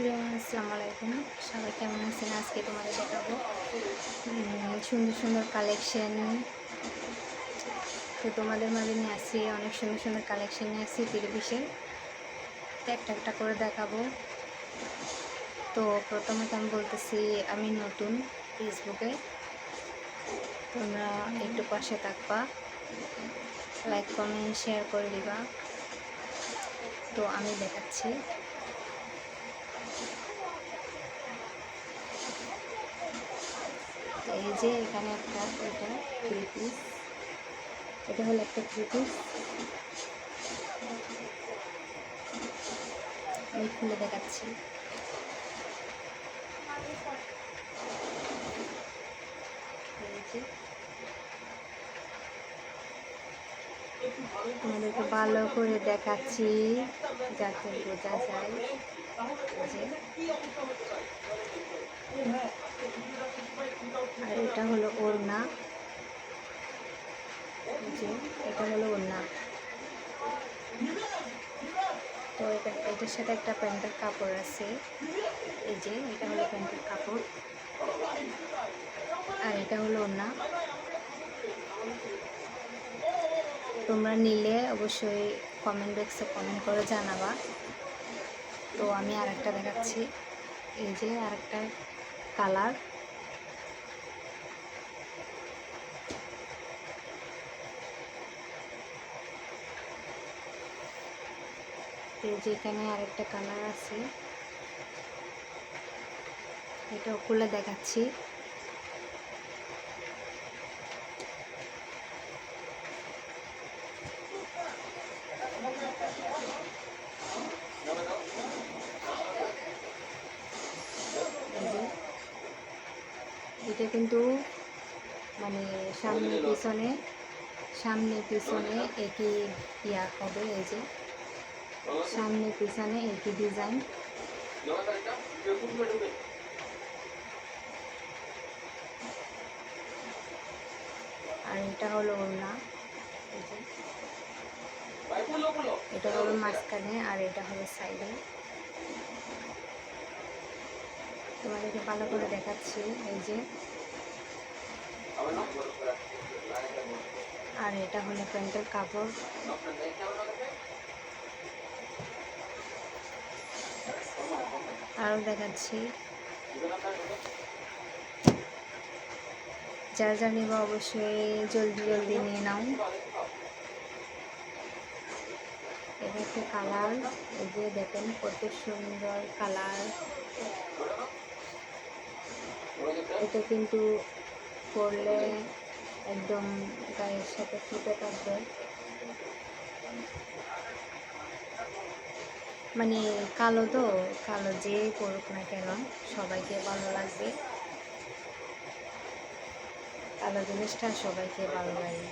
আসসালামু আলাইকুম, সবাই কেমন আছেন? আজকে তোমাদের দেখাবো সুন্দর সুন্দর কালেকশন। তো তোমাদের মাঝে নিয়ে আসছি অনেক সুন্দর সুন্দর কালেকশন নিয়ে আসছি 30-এর। তো একটা একটা করে দেখাবো। তো প্রথমত আমি বলতেছি আমি নতুন ফেসবুকে, তোমরা একটু পাশে থাকবা, লাইক কমেন্ট শেয়ার করে দিবা। তো আমি দেখাচ্ছি। এই যে এখানে একটা, এটা 3 পিস, এটা হলো একটা 3 পিস। আমি খুলে দেখাচ্ছি। তোমাদেরকে ভালো করে দেখাচ্ছি যাতে বোঝা যায়। আর এটা হলো ওড়না, যে এটা হলো ওড়না। তো এটার সাথে একটা প্যান্টের কাপড় আছে। এই যে এটা হলো প্যান্টের কাপড়, আর এটা হলো ওড়না। তোমরা নিলে অবশ্যই কমেন্ট বক্সে কমেন্ট করে জানাবা। তো আমি আরেকটা দেখাচ্ছি। এই যে আরেকটা কালার, এই যে এখানে আরেকটা কালার আছে, এটাও খুলে দেখাচ্ছি। এটা কিন্তু মানে সামনে পিছনে একই ইয়া হবে। এই যে সামনে পিছনে একই ডিজাইন। আর এটা হলো ওড়না, এই যে এটা হলো মাঝখানে, আর এটা হলো সাইডে। তোমাদেরকে ভালো করে দেখাচ্ছি। এই যে, আর এটা হলো প্যান্টের কাপড়। আরও দেখাচ্ছি। যার যা নিবা অবশ্যই জলদি জলদি নিয়ে নাও। এটা একটা কালার, এই যে দেখেন কত সুন্দর কালার। এটা কিন্তু পরলে একদম গায়ের সাথে ফুটে থাকবে। মানে কালো তো, কালো যে পরুক না কেন সবাইকে ভালো লাগবে। কালো জিনিসটা সবাইকে ভালো লাগে।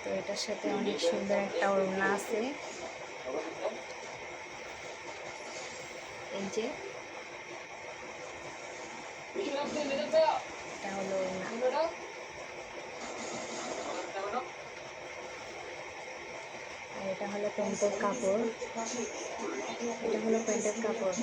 তো এটার সাথে অনেক সুন্দর একটা ওড়না আছে। এই যে এটা হলো ওড়না। আর এটা হলো প্যান্টের কাপড়, এটা হলো প্যান্টের কাপড়।